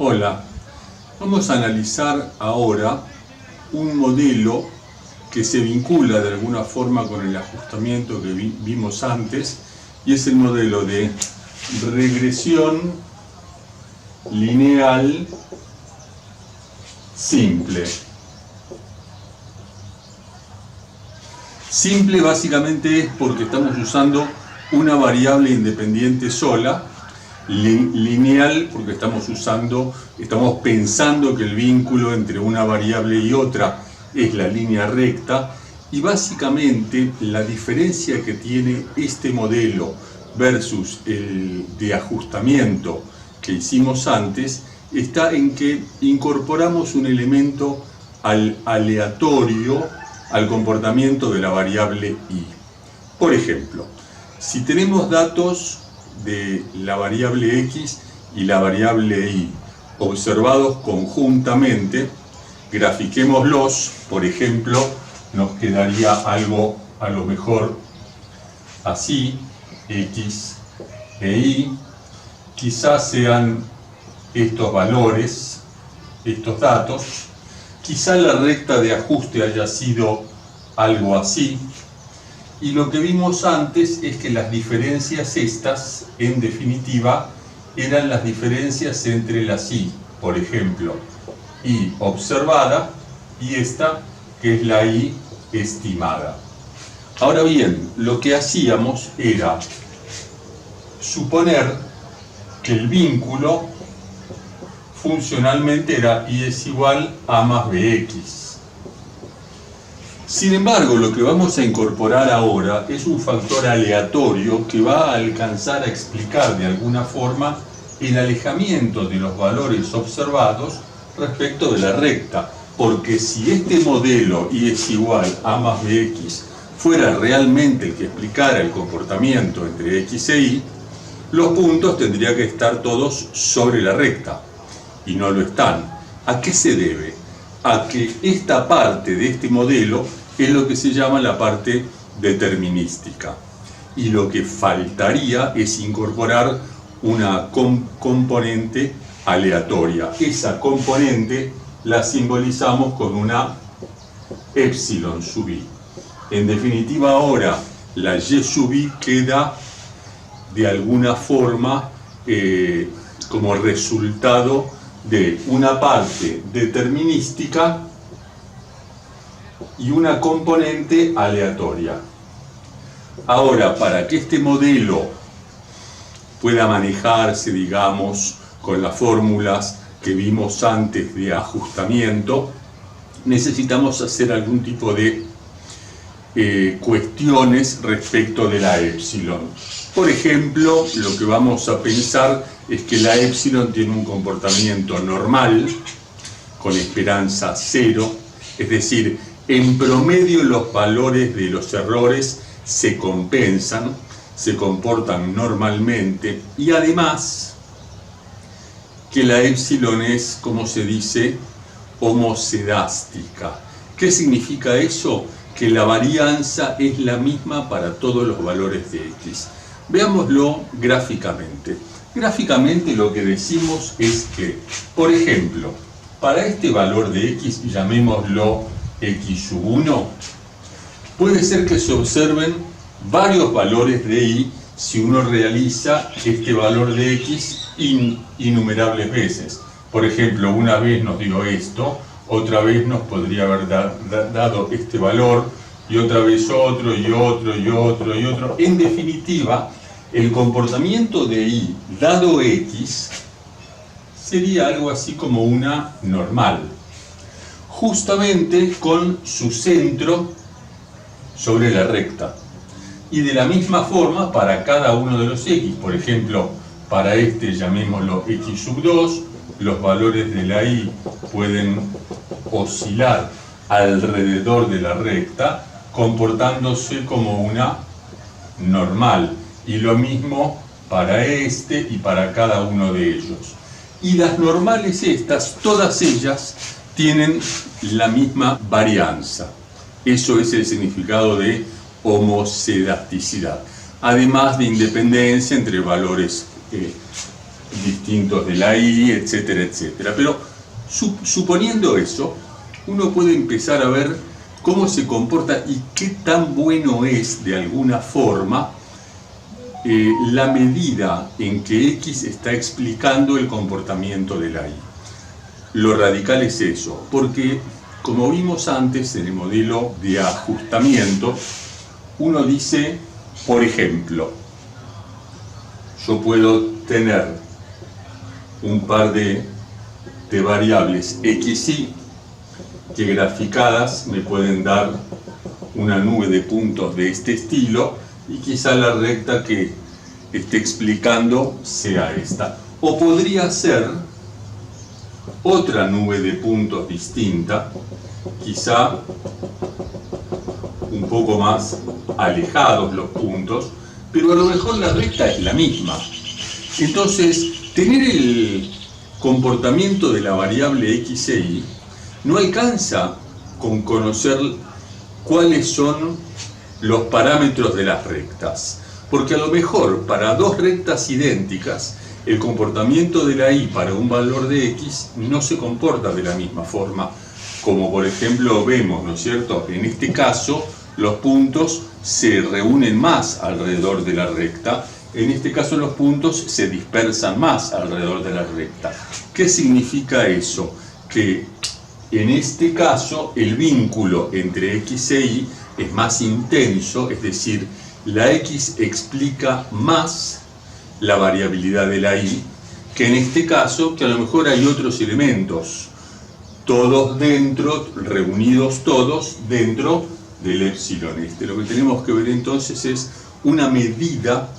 Hola, vamos a analizar ahora un modelo que se vincula de alguna forma con el ajustamiento que vimos antes, y es el modelo de regresión lineal simple. Simple básicamente es porque estamos usando una variable independiente sola. Lineal porque estamos pensando que el vínculo entre una variable y otra es la línea recta, y básicamente la diferencia que tiene este modelo versus el de ajustamiento que hicimos antes está en que incorporamos un elemento aleatorio al comportamiento de la variable y. Por ejemplo, si tenemos datos de la variable x y la variable y observados conjuntamente, grafiquémoslos. Por ejemplo, nos quedaría algo a lo mejor así: x e y. Quizás sean estos valores, estos datos. Quizá la recta de ajuste haya sido algo así. Y lo que vimos antes es que las diferencias estas, en definitiva, eran las diferencias entre las y. Por ejemplo, y observada y esta, que es la y estimada. Ahora bien, lo que hacíamos era suponer que el vínculo funcionalmente era y es igual a más bx. Sin embargo, lo que vamos a incorporar ahora es un factor aleatorio que va a alcanzar a explicar de alguna forma el alejamiento de los valores observados respecto de la recta. Porque si este modelo y es igual a más bx fuera realmente el que explicara el comportamiento entre x e y, los puntos tendrían que estar todos sobre la recta, y no lo están. ¿A qué se debe? A que esta parte de este modelo es lo que se llama la parte determinística, y lo que faltaría es incorporar una componente aleatoria. Esa componente la simbolizamos con una epsilon sub i. En definitiva, ahora la y sub i queda de alguna forma como resultado de una parte determinística y una componente aleatoria. Ahora, para que este modelo pueda manejarse, digamos, con las fórmulas que vimos antes de ajustamiento, necesitamos hacer algún tipo de cuestiones respecto de la epsilon. Por ejemplo, lo que vamos a pensar es que la epsilon tiene un comportamiento normal, con esperanza 0, es decir, en promedio los valores de los errores se compensan, se comportan normalmente, y además que la epsilon es, como se dice, homocedástica. ¿Qué significa eso? Que la varianza es la misma para todos los valores de x. Veámoslo gráficamente. Gráficamente lo que decimos es que, por ejemplo, para este valor de x, llamémoslo x sub 1, puede ser que se observen varios valores de y si uno realiza este valor de x innumerables veces. Por ejemplo, una vez nos dio esto, otra vez nos podría haber dado este valor, y otra vez otro, y otro, y otro, y otro. En definitiva, el comportamiento de y dado x sería algo así como una normal, justamente con su centro sobre la recta. Y de la misma forma para cada uno de los x. Por ejemplo, para este llamémoslo x sub 2, los valores de la y pueden oscilar alrededor de la recta, comportándose como una normal. Y lo mismo para este y para cada uno de ellos. Y las normales estas, todas ellas, tienen la misma varianza. Eso es el significado de homocedasticidad. Además de independencia entre valores distintos. distintos de la y, etcétera, etcétera. Pero suponiendo eso, uno puede empezar a ver cómo se comporta y qué tan bueno es, de alguna forma, la medida en que X está explicando el comportamiento de la Y. Lo radical es eso, porque como vimos antes en el modelo de ajustamiento, uno dice, por ejemplo, yo puedo tener un par de variables X, Y, que graficadas me pueden dar una nube de puntos de este estilo, y quizá la recta que esté explicando sea esta. O podría ser otra nube de puntos distinta, quizá un poco más alejados los puntos, pero a lo mejor la recta es la misma. Entonces, tener el comportamiento de la variable X e Y no alcanza con conocer cuáles son los parámetros de las rectas, porque a lo mejor para dos rectas idénticas el comportamiento de la Y para un valor de X no se comporta de la misma forma, como por ejemplo vemos, ¿no es cierto? En este caso los puntos se reúnen más alrededor de la recta, en este caso los puntos se dispersan más alrededor de la recta. ¿Qué significa eso? Que en este caso el vínculo entre X e Y es más intenso, es decir, la X explica más la variabilidad de la Y, que en este caso, que a lo mejor hay otros elementos, todos dentro, reunidos todos dentro del épsilon este. Lo que tenemos que ver entonces es una medida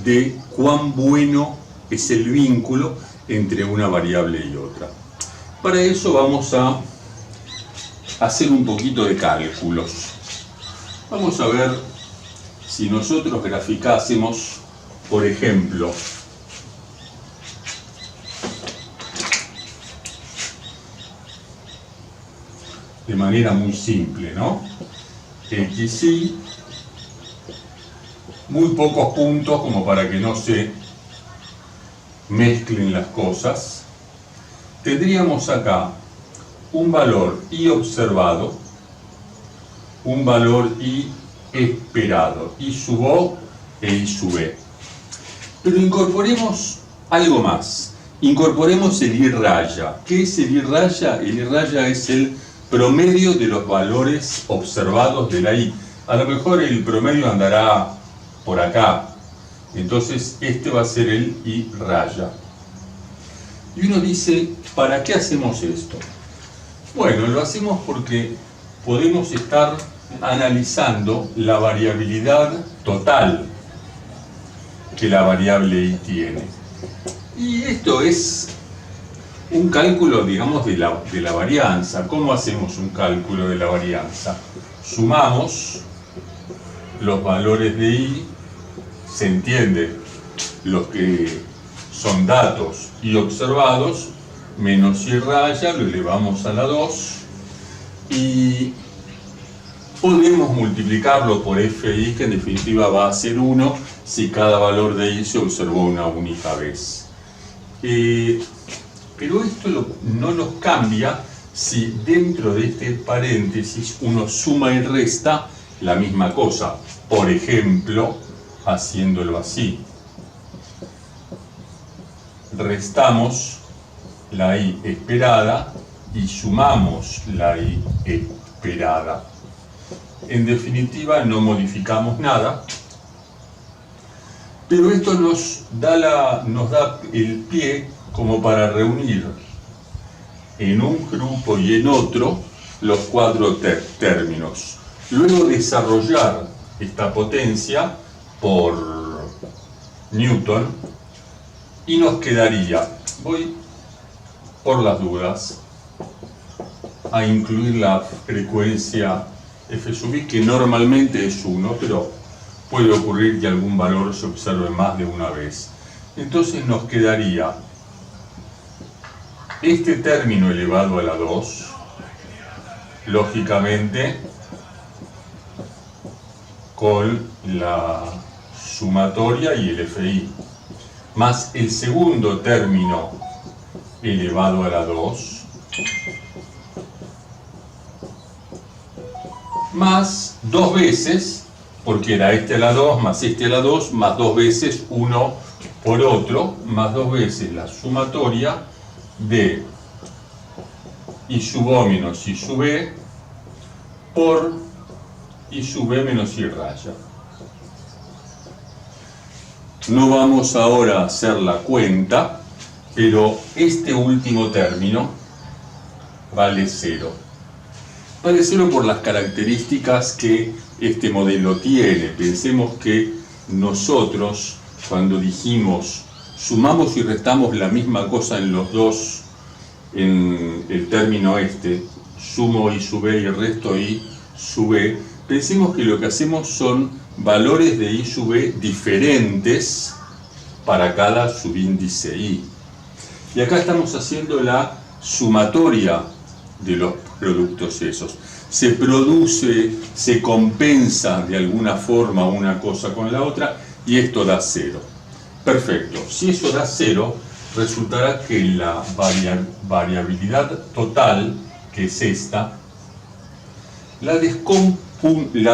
de cuán bueno es el vínculo entre una variable y otra. Para eso vamos a hacer un poquito de cálculos. Vamos a ver si nosotros graficásemos, por ejemplo, de manera muy simple, ¿no? X, Y, muy pocos puntos como para que no se mezclen las cosas. Tendríamos acá un valor Y observado, un valor Y esperado, Y sub O e Y sub E. Pero incorporemos algo más. Incorporemos el Y raya. ¿Qué es el Y raya? El Y raya es el promedio de los valores observados de la Y. A lo mejor el promedio andará por acá. Entonces este va a ser el Y raya. Y uno dice, ¿para qué hacemos esto? Bueno, lo hacemos porque podemos estar analizando la variabilidad total que la variable Y tiene. Y esto es un cálculo, digamos, de la varianza. ¿Cómo hacemos un cálculo de la varianza? Sumamos los valores de Y, se entiende, los que son datos Y observados, menos Y raya, lo elevamos a la 2, y podemos multiplicarlo por FI, que en definitiva va a ser 1 si cada valor de Y se observó una única vez. Pero esto no nos cambia si dentro de este paréntesis uno suma y resta la misma cosa. Por ejemplo, haciéndolo así. Restamos la Y esperada y sumamos la Y esperada. En definitiva, no modificamos nada, pero esto nos da el pie como para reunir en un grupo y en otro los cuatro términos. Luego desarrollar esta potencia por Newton y nos quedaría, voy por las dudas a incluir la frecuencia F sub I, que normalmente es 1, pero puede ocurrir que algún valor se observe más de una vez. Entonces nos quedaría este término elevado a la 2, lógicamente con la sumatoria y el FI. más el segundo término elevado a la 2, más 2 veces, porque era este a la 2, más este a la 2, más 2 veces uno por otro, más 2 veces la sumatoria de I sub O menos I sub E por I sub E menos I raya. No vamos ahora a hacer la cuenta, pero este último término vale 0. Vale 0 por las características que este modelo tiene. Pensemos que nosotros, cuando dijimos sumamos y restamos la misma cosa en los dos, en el término este, sumo I sub E y resto I sub E, pensemos que lo que hacemos son valores de I sub E diferentes para cada subíndice I. Y acá estamos haciendo la sumatoria de los productos esos. Se produce, se compensa de alguna forma una cosa con la otra y esto da 0. Perfecto. Si eso da 0, resultará que la variabilidad total, que es esta, la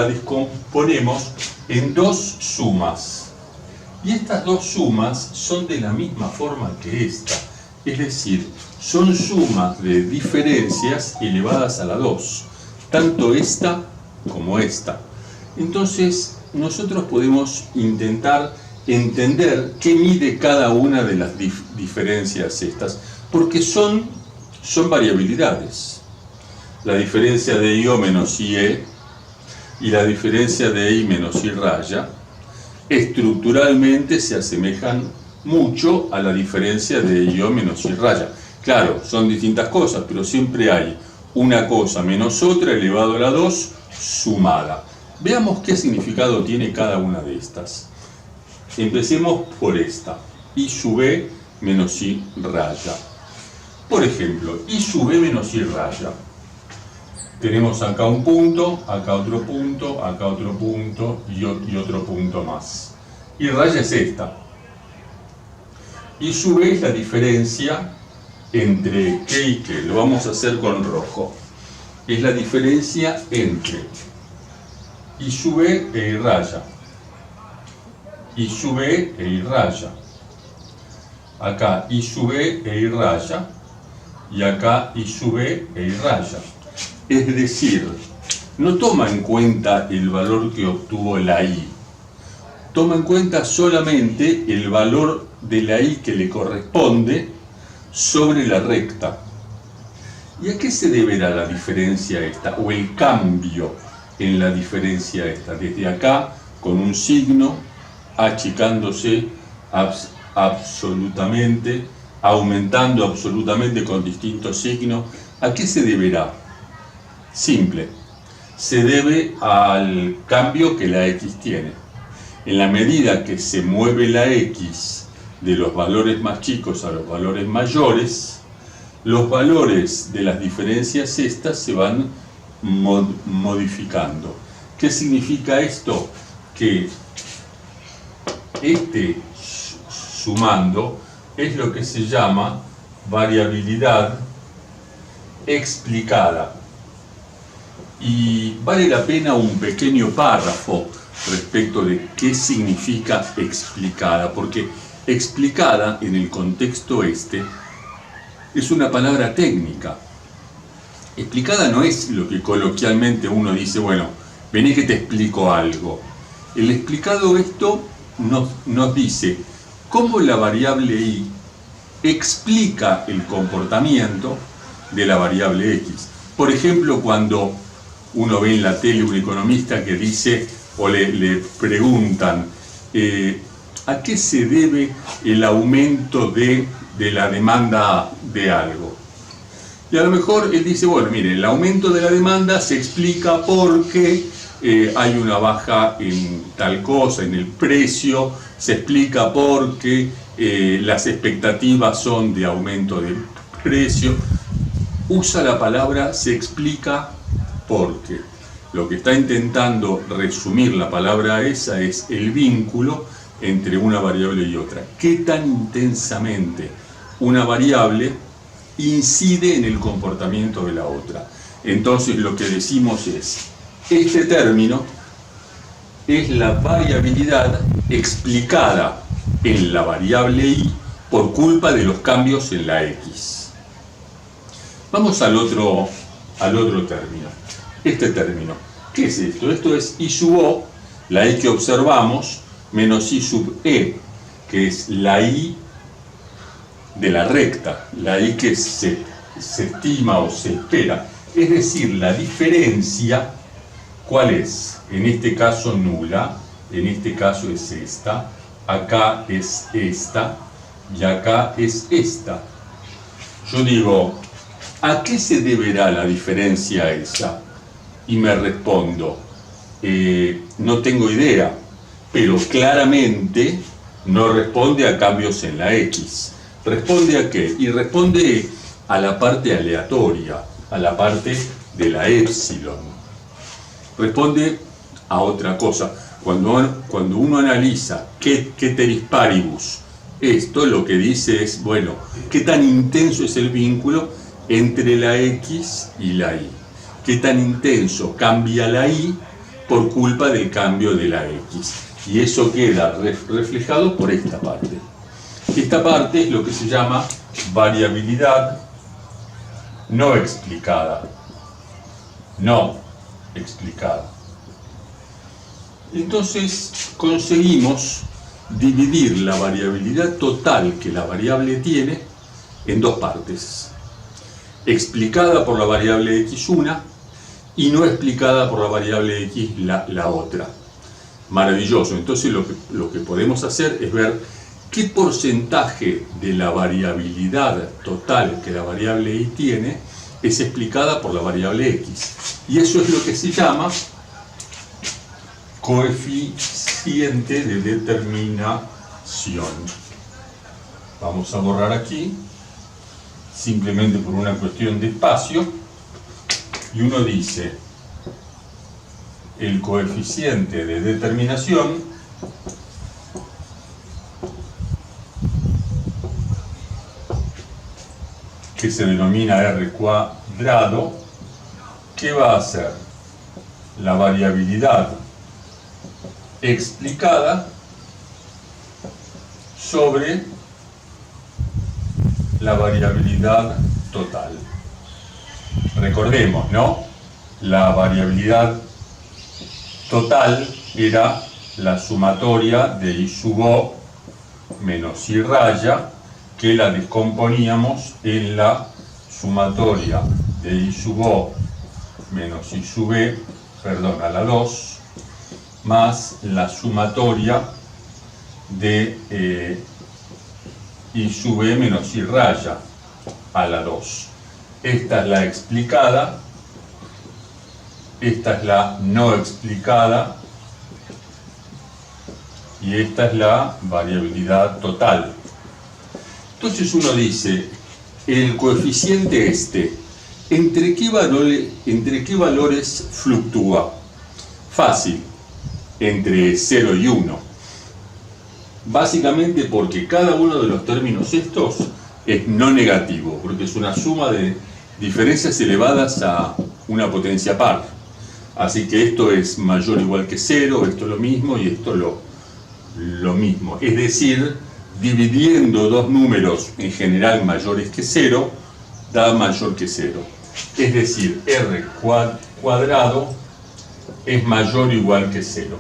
descomponemos en dos sumas. Y estas dos sumas son de la misma forma que esta. Es decir, son sumas de diferencias elevadas a la 2. Tanto esta como esta. Entonces, nosotros podemos intentar entender qué mide cada una de las diferencias estas, porque son variabilidades. La diferencia de I O menos I E y la diferencia de I menos I raya estructuralmente se asemejan mucho a la diferencia de I O menos I raya. Claro, son distintas cosas, pero siempre hay una cosa menos otra elevado a la 2 sumada. Veamos qué significado tiene cada una de estas. Empecemos por esta, I sub E menos I raya. Por ejemplo, I sub E menos I raya. Tenemos acá un punto, acá otro punto, acá otro punto y otro punto más. I raya es esta. I sub E es la diferencia entre qué y qué. Lo vamos a hacer con rojo. Es la diferencia entre I sub E e I raya. I sub E e I raya. Acá I sub E e I raya. Y acá I sub E e I raya. Es decir, no toma en cuenta el valor que obtuvo la I. Toma en cuenta solamente el valor de la I que le corresponde sobre la recta. ¿Y a qué se deberá la diferencia esta? O el cambio en la diferencia esta. Desde acá, con un signo, achicándose absolutamente, aumentando absolutamente con distintos signos. ¿A qué se deberá? Simple. Se debe al cambio que la X tiene. En la medida que se mueve la X de los valores más chicos a los valores mayores, los valores de las diferencias estas se van modificando. ¿Qué significa esto? Que este sumando es lo que se llama variabilidad explicada. Y vale la pena un pequeño párrafo respecto de qué significa explicada, porque explicada en el contexto este es una palabra técnica. Explicada no es lo que coloquialmente uno dice, bueno, vení que te explico algo. El explicado esto nos dice cómo la variable I explica el comportamiento de la variable X. Por ejemplo, cuando uno ve en la tele un economista que dice o le preguntan ¿a qué se debe el aumento de la demanda de algo? Y a lo mejor él dice, bueno, mire, el aumento de la demanda se explica porque hay una baja en tal cosa, en el precio, se explica porque las expectativas son de aumento de precio. Usa la palabra se explica porque. Lo que está intentando resumir la palabra esa es el vínculo entre una variable y otra. ¿Qué tan intensamente una variable incide en el comportamiento de la otra? Entonces lo que decimos es, este término es la variabilidad explicada en la variable y por culpa de los cambios en la x. Vamos al otro término. Este término, ¿qué es esto? Esto es y sub o, la y que observamos, menos i sub e, que es la i de la recta, la i que se estima o se espera. Es decir, la diferencia, ¿cuál es? En este caso nula, en este caso es esta, acá es esta y acá es esta. Yo digo, ¿a qué se deberá la diferencia esa? Y me respondo, no tengo idea, pero claramente no responde a cambios en la x. ¿Responde a qué? Y responde a la parte aleatoria, a la parte de la épsilon. Responde a otra cosa. Cuando uno analiza ceteris paribus, esto lo que dice es, bueno, ¿qué tan intenso es el vínculo entre la x y la y? ¿Qué tan intenso cambia la y por culpa del cambio de la x? Y eso queda reflejado por esta parte. Esta parte es lo que se llama variabilidad no explicada. No explicada. Entonces conseguimos dividir la variabilidad total que la variable tiene en dos partes. Explicada por la variable x1 y no explicada por la variable x la otra. Maravilloso. Entonces lo que podemos hacer es ver qué porcentaje de la variabilidad total que la variable y tiene es explicada por la variable x. Y eso es lo que se llama coeficiente de determinación. Vamos a borrar aquí, simplemente por una cuestión de espacio, y uno dice, el coeficiente de determinación que se denomina r cuadrado, ¿qué va a hacer? La variabilidad explicada sobre la variabilidad total. Recordemos, ¿no? La variabilidad total era la sumatoria de i sub o menos i raya, que la descomponíamos en la sumatoria de i sub o menos i sub e, perdón, a la 2, más la sumatoria de i sub e menos i raya a la 2. Esta es la explicada, esta es la no explicada y esta es la variabilidad total. Entonces uno dice, el coeficiente ¿entre qué valores fluctúa? Fácil, entre 0 y 1. Básicamente porque cada uno de los términos estos es no negativo, porque es una suma de diferencias elevadas a una potencia par. Así que esto es mayor o igual que 0, esto es lo mismo y esto lo mismo. Es decir, dividiendo dos números en general mayores que 0, da mayor que 0. Es decir, r cuadrado es mayor o igual que 0.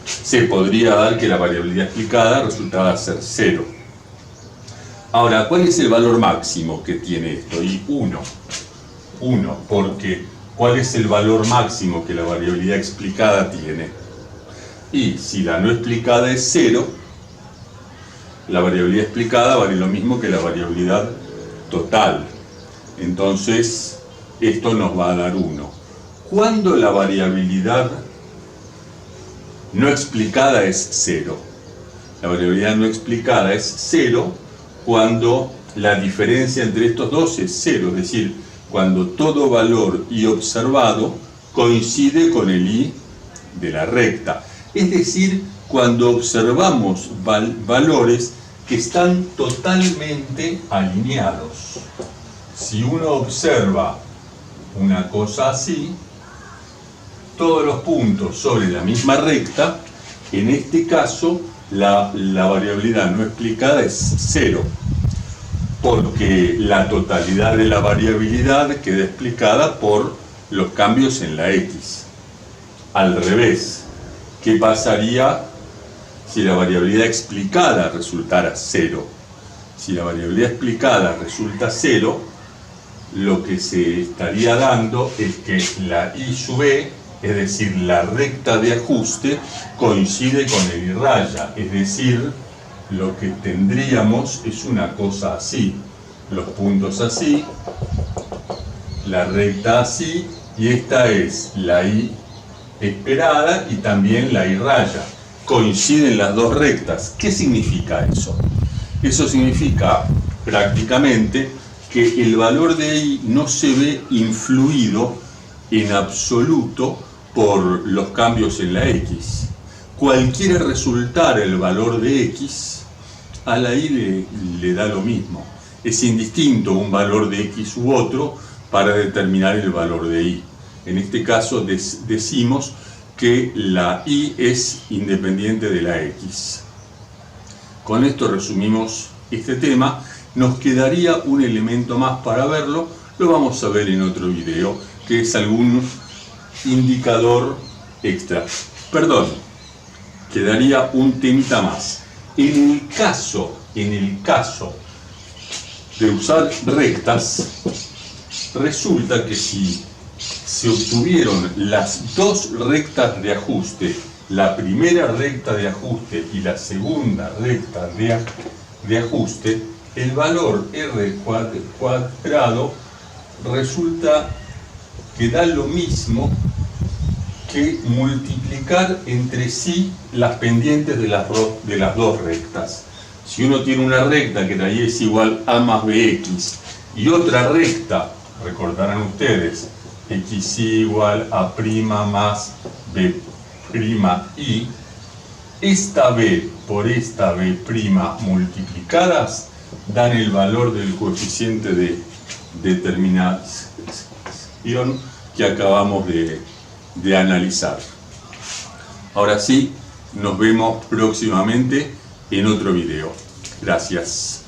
Se podría dar que la variabilidad explicada resultara ser 0. Ahora, ¿cuál es el valor máximo que tiene esto? Y 1. 1, porque ¿cuál es el valor máximo que la variabilidad explicada tiene? Y si la no explicada es 0, la variabilidad explicada vale lo mismo que la variabilidad total. Entonces, esto nos va a dar 1. ¿Cuándo la variabilidad no explicada es 0? La variabilidad no explicada es 0 cuando la diferencia entre estos dos es 0, es decir, cuando todo valor y observado coincide con el i de la recta. Es decir, cuando observamos valores que están totalmente alineados. Si uno observa una cosa así, todos los puntos sobre la misma recta, en este caso la variabilidad no explicada es 0, porque la totalidad de la variabilidad queda explicada por los cambios en la X. Al revés, ¿qué pasaría si la variabilidad explicada resultara 0? Si la variabilidad explicada resulta 0, lo que se estaría dando es que la I sub E, es decir, la recta de ajuste, coincide con el I raya, es decir, lo que tendríamos es una cosa así, los puntos así, la recta así, y esta es la I esperada y también la I raya. Coinciden las dos rectas. ¿Qué significa eso? Eso significa prácticamente que el valor de I no se ve influido en absoluto por los cambios en la X. Cualquiera resultar el valor de X, a la I le da lo mismo. Es indistinto un valor de X u otro para determinar el valor de I. En este caso decimos que la I es independiente de la X. Con esto resumimos este tema. Nos quedaría un elemento más para verlo, lo vamos a ver en otro video, que es algún indicador extra. Perdón, quedaría un temita más. En el caso de usar rectas, resulta que si se obtuvieron las dos rectas de ajuste, la primera recta de ajuste y la segunda recta de ajuste, el valor R cuadrado resulta que da lo mismo que multiplicar entre sí las pendientes de las dos rectas. Si uno tiene una recta que la Y es igual a más BX y otra recta, recordarán ustedes, X igual a prima más B prima I, esta B por esta B prima multiplicadas dan el valor del coeficiente de determinación que acabamos de analizar. Ahora sí, nos vemos próximamente en otro video. Gracias.